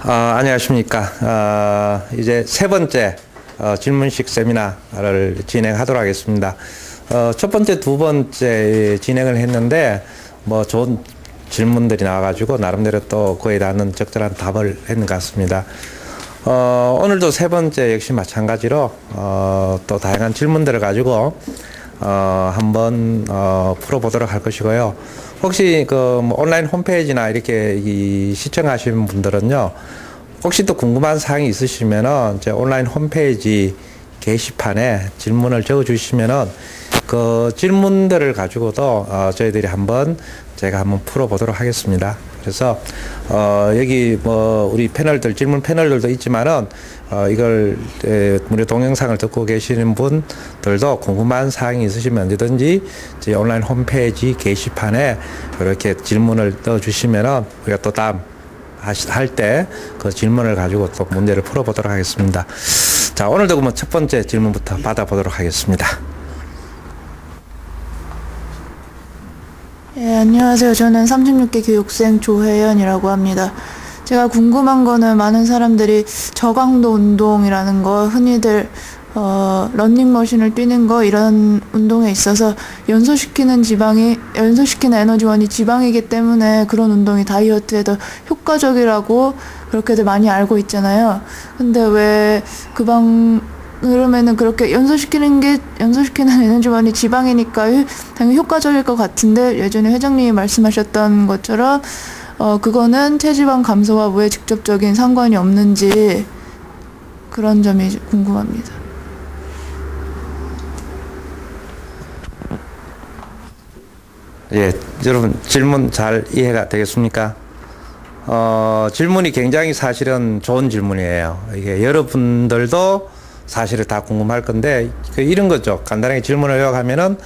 안녕하십니까. 이제 세 번째 질문식 세미나를 진행하도록 하겠습니다. 첫 번째, 두 번째 진행을 했는데 뭐 좋은 질문들이 나와가지고 나름대로 또 그에 닿는 적절한 답을 했는 것 같습니다. 오늘도 세 번째 역시 마찬가지로 또 다양한 질문들을 가지고 한번 풀어보도록 할 것이고요. 혹시 뭐 온라인 홈페이지나 이렇게 시청하시는 분들은요, 혹시 또 궁금한 사항이 있으시면은 제 온라인 홈페이지 게시판에 질문을 적어주시면은 그 질문들을 가지고도 저희들이 제가 한번 풀어보도록 하겠습니다. 그래서 여기 뭐 우리 패널들, 질문 패널들도 있지만은 이걸 무료 동영상을 듣고 계시는 분들도 궁금한 사항이 있으시면 언제든지 저희 온라인 홈페이지 게시판에 이렇게 질문을 넣어주시면은 우리가 또 다음 할 때 그 질문을 가지고 또 문제를 풀어보도록 하겠습니다. 자, 오늘도 그러면 첫 번째 질문부터 받아보도록 하겠습니다. 예, 안녕하세요. 저는 36기 교육생 조혜연이라고 합니다. 제가 궁금한 거는 많은 사람들이 저강도 운동이라는 거, 흔히들 러닝머신을 뛰는 거, 이런 운동에 있어서 연소시키는 에너지원이 지방이기 때문에 그런 운동이 다이어트에 더 효과적이라고 그렇게들 많이 알고 있잖아요. 근데 왜 그러면은 그렇게 연소시키는 에너지원이 지방이니까 당연히 효과적일 것 같은데, 예전에 회장님이 말씀하셨던 것처럼 그거는 체지방 감소와 왜 직접적인 상관이 없는지, 그런 점이 궁금합니다. 예, 여러분 질문 잘 이해가 되겠습니까? 질문이 굉장히 사실은 좋은 질문이에요. 이게 여러분들도 사실은 다 궁금할 건데, 이런 거죠. 간단하게 질문을 요약하면은,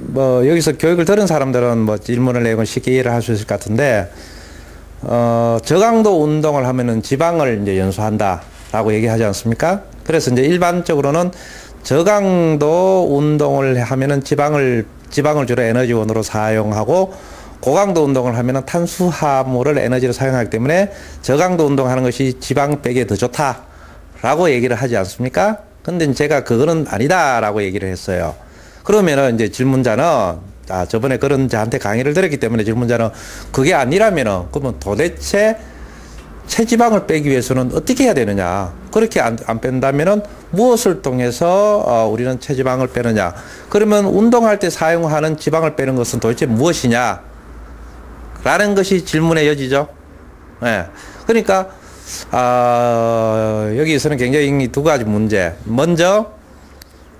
뭐, 여기서 교육을 들은 사람들은 뭐 질문을 내고 쉽게 이해를 할 수 있을 것 같은데, 저강도 운동을 하면은 지방을 이제 연소한다라고 얘기하지 않습니까? 그래서 이제 일반적으로는 저강도 운동을 하면은 지방을 주로 에너지원으로 사용하고, 고강도 운동을 하면은 탄수화물을 에너지로 사용하기 때문에 저강도 운동하는 것이 지방 빼기에 더 좋다라고 얘기를 하지 않습니까? 근데 제가 그거는 아니다라고 얘기를 했어요. 그러면은 이제 질문자는, 저번에 그런 저한테 강의를 들었기 때문에 질문자는 그게 아니라면은, 그러면 도대체 체지방을 빼기 위해서는 어떻게 해야 되느냐? 그렇게 안 뺀다면은 무엇을 통해서 우리는 체지방을 빼느냐? 그러면 운동할 때 사용하는 지방을 빼는 것은 도대체 무엇이냐? 라는 것이 질문의 여지죠. 네. 그러니까 여기서는 굉장히 두 가지 문제. 먼저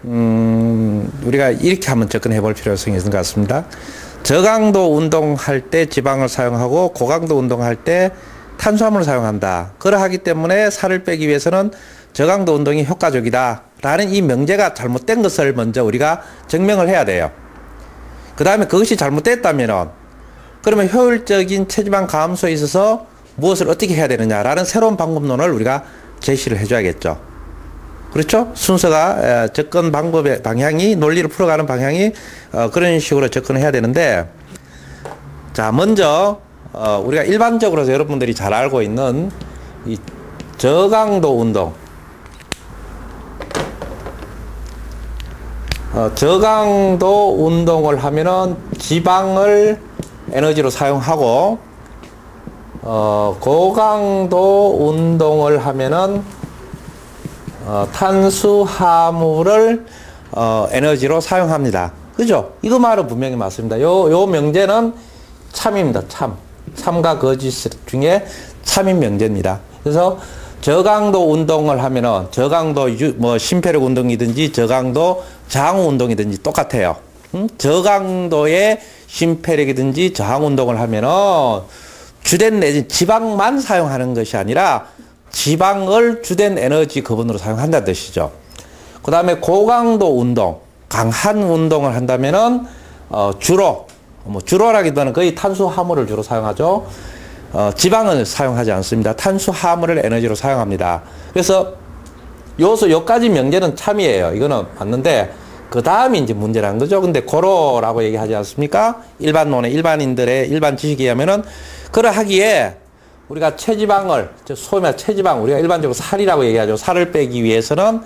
우리가 이렇게 한번 접근해 볼 필요성이 있는 것 같습니다. 저강도 운동할 때 지방을 사용하고 고강도 운동할 때 탄수화물을 사용한다. 그러하기 때문에 살을 빼기 위해서는 저강도 운동이 효과적이다 라는 이 명제가 잘못된 것을 먼저 우리가 증명을 해야 돼요. 그 다음에 그것이 잘못됐다면, 그러면 효율적인 체지방 감소에 있어서 무엇을 어떻게 해야 되느냐라는 새로운 방법론을 우리가 제시를 해줘야겠죠. 그렇죠? 순서가 접근 방법의 방향이, 논리를 풀어가는 방향이 그런 식으로 접근을 해야 되는데, 자, 먼저 우리가 일반적으로 여러분들이 잘 알고 있는 이 저강도 운동, 저강도 운동을 하면은 지방을 에너지로 사용하고, 고강도 운동을 하면은 탄수화물을 에너지로 사용합니다. 그죠? 이거 말은 분명히 맞습니다. 요 명제는 참입니다. 참과 거짓 중에 참인 명제입니다. 그래서 저강도 운동을 하면은 저강도 뭐 심폐력 운동이든지 저강도 저항 운동이든지 똑같아요. 저강도의 심폐력이든지 저항 운동을 하면은 주된 내지 지방만 사용하는 것이 아니라 지방을 주된 에너지 거분으로 사용한다는 뜻이죠. 그 다음에 고강도 운동, 강한 운동을 한다면은 주로라기보다는 거의 탄수화물을 주로 사용하죠. 지방은 사용하지 않습니다. 탄수화물을 에너지로 사용합니다. 그래서 요까지 명제는 참이에요. 이거는 맞는데, 그 다음이 이제 문제라는 거죠. 근데 고로라고 얘기하지 않습니까? 일반론의 일반인들의 일반 지식에 의하면은, 그러하기에 우리가 체지방을, 소위 말해 체지방, 우리가 일반적으로 살이라고 얘기하죠. 살을 빼기 위해서는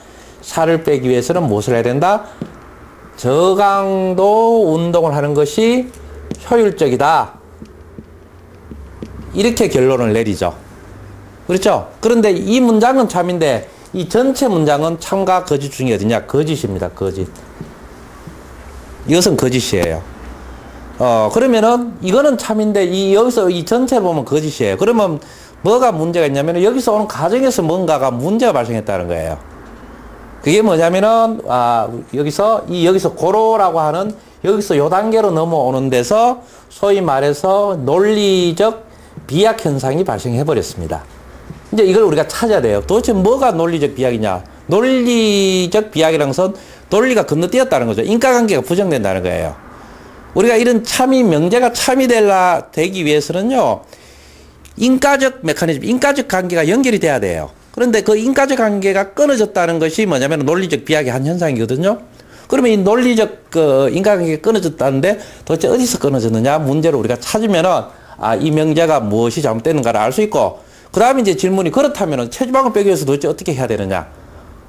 무엇을 해야 된다? 저강도 운동을 하는 것이 효율적이다. 이렇게 결론을 내리죠. 그렇죠? 그런데 이 문장은 참인데 이 전체 문장은 참과 거짓 중에 어디냐? 거짓입니다. 거짓. 이것은 거짓이에요. 그러면은 이거는 참인데 여기서 이 전체 보면 거짓이에요. 그러면 뭐가 문제가 있냐면 여기서 오는 과정에서 뭔가가 문제가 발생했다는 거예요. 그게 뭐냐면은 여기서 고로라고 하는 여기서 요 단계로 넘어오는 데서 소위 말해서 논리적 비약 현상이 발생해 버렸습니다. 이제 이걸 우리가 찾아야 돼요. 도대체 뭐가 논리적 비약이냐? 논리적 비약이라는 것은 논리가 건너뛰었다는 거죠. 인과관계가 부정된다는 거예요. 우리가 이런 참이 명제가 참이 되기 위해서는요, 인과적 메커니즘, 인과적 관계가 연결이 돼야 돼요. 그런데 그 인과적 관계가 끊어졌다는 것이 뭐냐면 논리적 비약의 한 현상이거든요. 그러면 이 논리적 인과관계가 끊어졌다는데 도대체 어디서 끊어졌느냐? 문제를 우리가 찾으면은 이 명제가 무엇이 잘못됐는가를 알 수 있고, 그 다음에 이제 질문이 그렇다면은 체지방을 빼기 위해서 도대체 어떻게 해야 되느냐?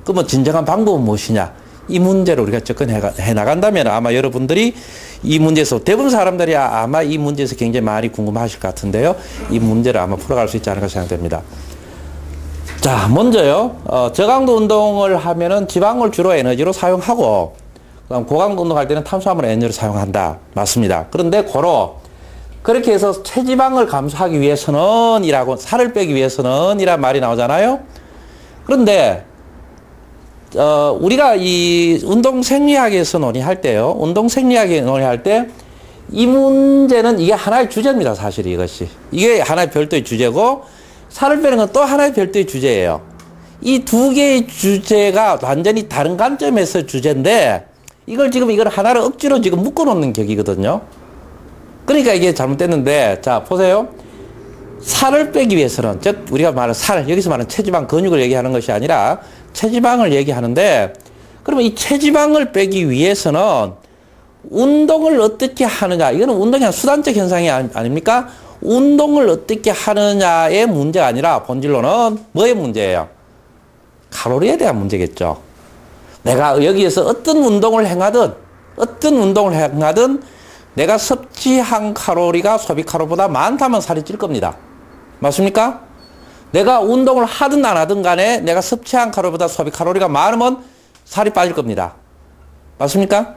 그러면 진정한 방법은 무엇이냐? 이 문제를 우리가 접근해 나간다면 아마 여러분들이 이 문제에서 대부분 사람들이 아마 이 문제에서 굉장히 많이 궁금하실 것 같은데요. 이 문제를 아마 풀어갈 수 있지 않을까 생각됩니다. 자, 먼저요. 저강도 운동을 하면은 지방을 주로 에너지로 사용하고, 그다음 고강도 운동할 때는 탄수화물 에너지를 사용한다. 맞습니다. 그런데 그렇게 해서 체지방을 감소하기 위해서는 살을 빼기 위해서는 이란 말이 나오잖아요. 그런데 우리가 이 운동생리학에서 논의할 때요. 운동생리학에 논의할 때 이 문제는 이게 하나의 주제입니다. 사실 이것이. 이게 하나의 별도의 주제고, 살을 빼는 건 또 하나의 별도의 주제예요. 이 두 개의 주제가 완전히 다른 관점에서 주제인데, 이걸 하나를 억지로 지금 묶어놓는 격이거든요. 그러니까 이게 잘못됐는데, 자, 보세요. 살을 빼기 위해서는, 즉, 우리가 말하는 여기서 말하는 체지방, 근육을 얘기하는 것이 아니라, 체지방을 얘기하는데, 그러면 이 체지방을 빼기 위해서는 운동을 어떻게 하느냐, 이거는 운동이 한 수단적 현상이 아닙니까? 운동을 어떻게 하느냐의 문제가 아니라 본질로는 뭐의 문제예요? 칼로리에 대한 문제겠죠. 내가 여기에서 어떤 운동을 행하든 내가 섭취한 칼로리가 소비 칼로리보다 많다면 살이 찔 겁니다. 맞습니까? 내가 운동을 하든 안 하든 간에 내가 섭취한 칼로리보다 소비 칼로리가 많으면 살이 빠질 겁니다. 맞습니까?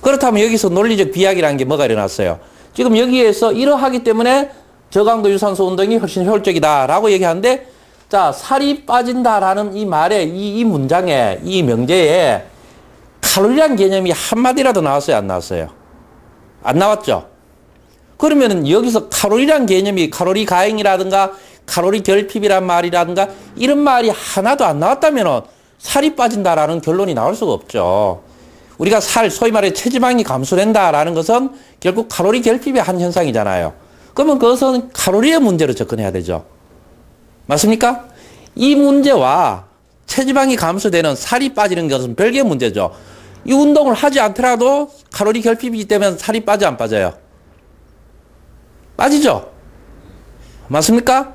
그렇다면 여기서 논리적 비약이라는 게 뭐가 일어났어요? 지금 여기에서 이러하기 때문에 저강도 유산소 운동이 훨씬 효율적이다라고 얘기하는데, 자, 살이 빠진다라는 이 말에, 이 문장에, 이 명제에 칼로리란 개념이 한마디라도 나왔어요? 안 나왔어요? 안 나왔죠? 그러면은 여기서 칼로리란 개념이 칼로리 가행이라든가 칼로리 결핍이란 말이라든가 이런 말이 하나도 안 나왔다면은 살이 빠진다라는 결론이 나올 수가 없죠. 우리가 소위 말해 체지방이 감소된다라는 것은 결국 칼로리 결핍의 한 현상이잖아요. 그러면 그것은 칼로리의 문제로 접근해야 되죠. 맞습니까? 이 문제와 체지방이 감소되는 살이 빠지는 것은 별개의 문제죠. 이 운동을 하지 않더라도 칼로리 결핍이기 때문에 살이 빠져 안 빠져요? 빠지죠? 맞습니까?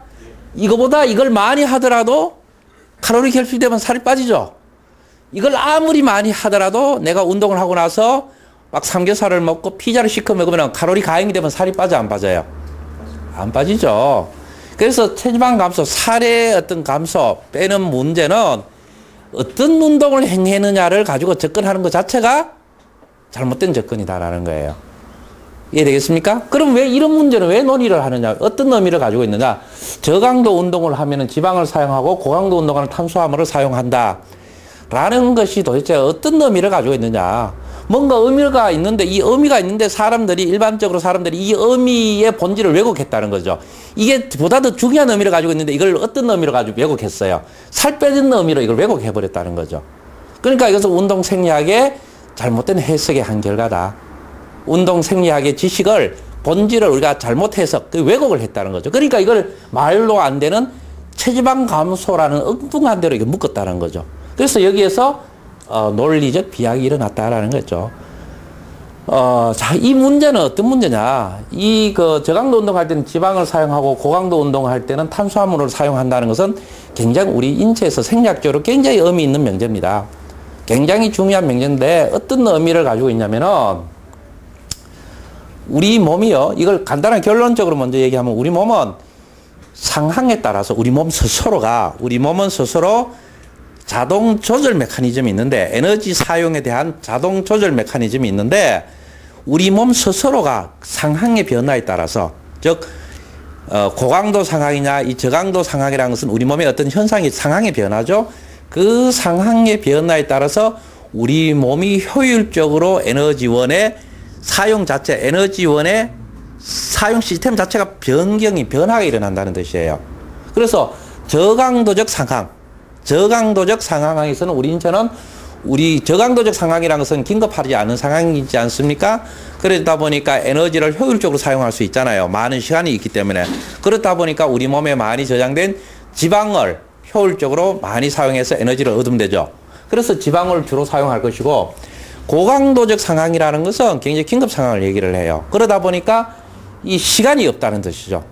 이걸 많이 하더라도 칼로리 결핍되면 살이 빠지죠? 이걸 아무리 많이 하더라도 내가 운동을 하고 나서 막 삼겹살을 먹고 피자를 시켜 먹으면 칼로리 가행이 되면 살이 빠져 안 빠져요? 안 빠지죠. 그래서 체지방 감소, 살의 어떤 감소 빼는 문제는 어떤 운동을 행했느냐를 가지고 접근하는 것 자체가 잘못된 접근이다라는 거예요. 이해되겠습니까? 그럼 왜 이런 문제는 왜 논의를 하느냐? 어떤 의미를 가지고 있느냐? 저강도 운동을 하면은 지방을 사용하고 고강도 운동하는 탄수화물을 사용한다. 라는 것이 도대체 어떤 의미를 가지고 있느냐? 뭔가 의미가 있는데, 이 의미가 있는데 일반적으로 사람들이 이 의미의 본질을 왜곡했다는 거죠. 이게 보다 더 중요한 의미를 가지고 있는데 이걸 어떤 의미로 가지고 왜곡했어요? 살 빼는 의미로 이걸 왜곡해버렸다는 거죠. 그러니까 이것은 운동 생리학의 잘못된 해석의 한 결과다. 운동 생리학의 지식을, 본질을 우리가 잘못 해석, 왜곡을 했다는 거죠. 그러니까 이걸 말로 안 되는 체지방 감소라는 엉뚱한 대로 이게 묶었다는 거죠. 그래서 여기에서 논리적 비약이 일어났다라는 거죠. 자, 이 문제는 어떤 문제냐. 저강도 운동할 때는 지방을 사용하고 고강도 운동할 때는 탄수화물을 사용한다는 것은 굉장히 우리 인체에서 생략적으로 굉장히 의미 있는 명제입니다. 굉장히 중요한 명제인데 어떤 의미를 가지고 있냐면은 우리 몸이요. 이걸 간단한 결론적으로 먼저 얘기하면 우리 몸은 상황에 따라서 우리 몸은 스스로 자동 조절 메커니즘이 있는데 에너지 사용에 대한 자동 조절 메커니즘이 있는데 우리 몸 스스로가 상황의 변화에 따라서 즉 고강도 상황이냐 이 저강도 상황이라는 것은 우리 몸의 어떤 현상이 상황의 변화죠. 그 상황의 변화에 따라서 우리 몸이 효율적으로 에너지원의 사용 자체, 에너지원의 사용 시스템 자체가 변화가 일어난다는 뜻이에요. 그래서 저강도적 상황에서는 우리 인체는 저강도적 상황이라는 것은 긴급하지 않은 상황이지 않습니까? 그러다 보니까 에너지를 효율적으로 사용할 수 있잖아요. 많은 시간이 있기 때문에. 그렇다 보니까 우리 몸에 많이 저장된 지방을 효율적으로 많이 사용해서 에너지를 얻으면 되죠. 그래서 지방을 주로 사용할 것이고 고강도적 상황이라는 것은 굉장히 긴급 상황을 얘기를 해요. 그러다 보니까 이 시간이 없다는 뜻이죠.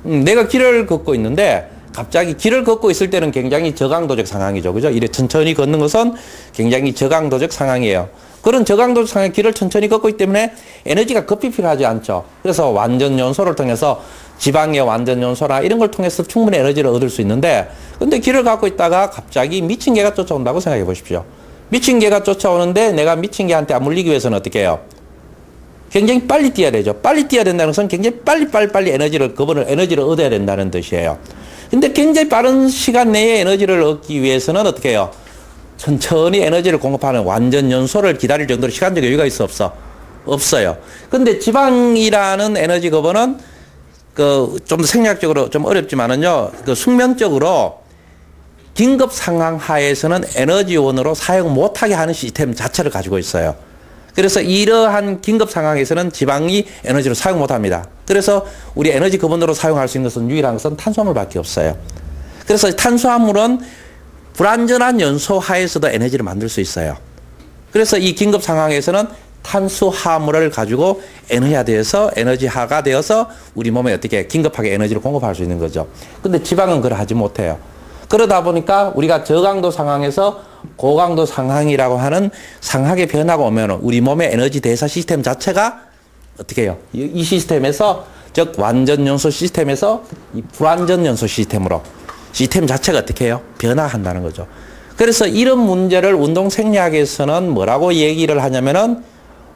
내가 길을 걷고 있는데 갑자기 길을 걷고 있을 때는 굉장히 저강도적 상황이죠. 그죠? 이래 천천히 걷는 것은 굉장히 저강도적 상황이에요. 그런 저강도적 상황의 길을 천천히 걷고 있기 때문에 에너지가 급히 필요하지 않죠. 그래서 완전 연소를 통해서 지방의 완전 연소나 이런 걸 통해서 충분히 에너지를 얻을 수 있는데 근데 길을 걷고 있다가 갑자기 미친 개가 쫓아온다고 생각해 보십시오. 미친 개가 쫓아오는데 내가 미친 개한테 안 물리기 위해서는 어떻게 해요? 굉장히 빨리 뛰어야 되죠. 빨리 뛰어야 된다는 것은 굉장히 빨리 에너지를 얻어야 된다는 뜻이에요. 근데 굉장히 빠른 시간 내에 에너지를 얻기 위해서는 어떻게 해요? 천천히 에너지를 공급하는 완전 연소를 기다릴 정도로 시간적 여유가 있어 없어? 없어요. 근데 지방이라는 에너지 급원은 좀 생략적으로 좀 어렵지만은요, 숙면적으로 긴급 상황 하에서는 에너지원으로 사용 못하게 하는 시스템 자체를 가지고 있어요. 그래서 이러한 긴급 상황에서는 지방이 에너지를 사용 못합니다. 그래서 우리 에너지 근원으로 사용할 수 있는 것은 유일한 것은 탄수화물밖에 없어요. 그래서 탄수화물은 불완전한 연소 하에서도 에너지를 만들 수 있어요. 그래서 이 긴급 상황에서는 탄수화물을 가지고 에너지화가 되어서 우리 몸에 어떻게 긴급하게 에너지를 공급할 수 있는 거죠. 근데 지방은 그걸 하지 못해요. 그러다 보니까 우리가 저강도 상황에서 고강도 상황이라고 하는 상황의 변화가 오면 우리 몸의 에너지 대사 시스템 자체가 어떻게 해요? 이 시스템에서 즉 완전 연소 시스템에서 이 불완전 연소 시스템으로 시스템 자체가 어떻게 해요? 변화한다는 거죠. 그래서 이런 문제를 운동 생리학에서는 뭐라고 얘기를 하냐면은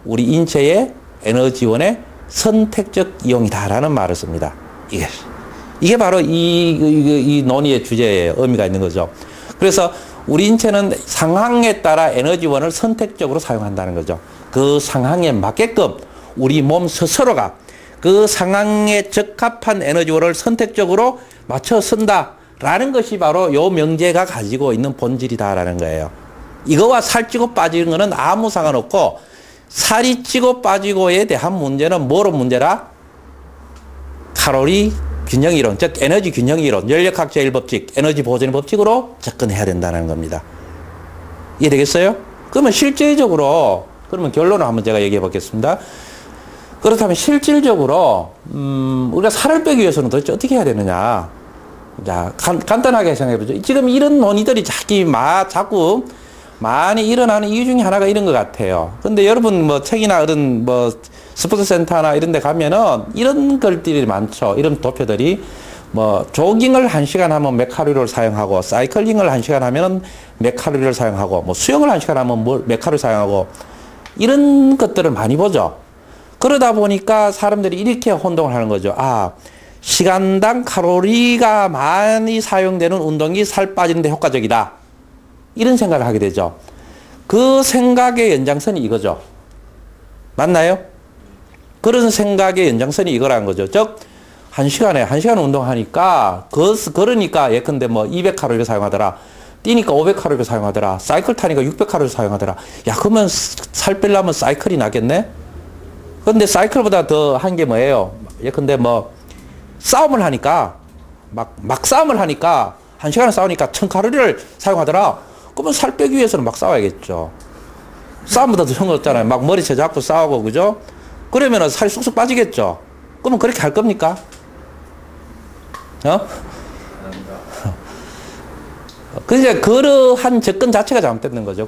우리 인체의 에너지원의 선택적 이용이다라는 말을 씁니다. 이게 바로 이 논의의 주제예요. 의미가 있는 거죠. 그래서 우리 인체는 상황에 따라 에너지원을 선택적으로 사용한다는 거죠. 그 상황에 맞게끔 우리 몸 스스로가 그 상황에 적합한 에너지원을 선택적으로 맞춰 쓴다라는 것이 바로 요 명제가 가지고 있는 본질이다라는 거예요. 이거와 살찌고 빠지는 거는 아무 상관없고 살이 찌고 빠지고에 대한 문제는 뭐로 문제라? 칼로리 균형 이론, 즉 에너지 균형 이론, 연력학 제1법칙, 에너지 보존의 법칙으로 접근해야 된다는 겁니다. 이해되겠어요? 그러면 실질적으로 그러면 결론을 한번 제가 얘기해 보겠습니다. 그렇다면 실질적으로 우리가 살을 빼기 위해서는 도대체 어떻게 해야 되느냐? 자, 간단하게 생각해 보죠. 지금 이런 논의들이 자꾸 많이 일어나는 이유 중에 하나가 이런 것 같아요. 근데 여러분 뭐 책이나 이런 뭐 스포츠 센터나 이런 데 가면은 이런 글들이 많죠. 이런 도표들이 뭐 조깅을 1시간 하면 몇 칼로리를 사용하고 사이클링을 1시간 하면 몇 칼로리를 사용하고 뭐 수영을 1시간 하면 몇 칼로리 사용하고 이런 것들을 많이 보죠. 그러다 보니까 사람들이 이렇게 혼동을 하는 거죠. 아, 시간당 칼로리가 많이 사용되는 운동이 살 빠지는 데 효과적이다. 이런 생각을 하게 되죠. 그 생각의 연장선이 이거죠. 맞나요? 그런 생각의 연장선이 이거라는 거죠. 즉, 1시간 운동하니까, 걸으니까 예컨대 뭐 200칼로리 사용하더라. 뛰니까 500칼로리 사용하더라. 사이클 타니까 600칼로리 사용하더라. 야, 그러면 살 빼려면 사이클이 낫겠네? 근데 사이클보다 더 한 게 뭐예요? 예컨대 뭐, 싸움을 하니까, 막 싸움을 하니까, 1시간을 싸우니까 1000칼로리를 사용하더라. 그러면 살 빼기 위해서는 막 싸워야겠죠. 싸움보다 더 흉없잖아요. 막 머리채 잡고 싸우고, 그죠? 그러면은 살이 쑥쑥 빠지겠죠? 그러면 그렇게 할 겁니까? 그 이제 그러한 접근 자체가 잘못됐는 거죠.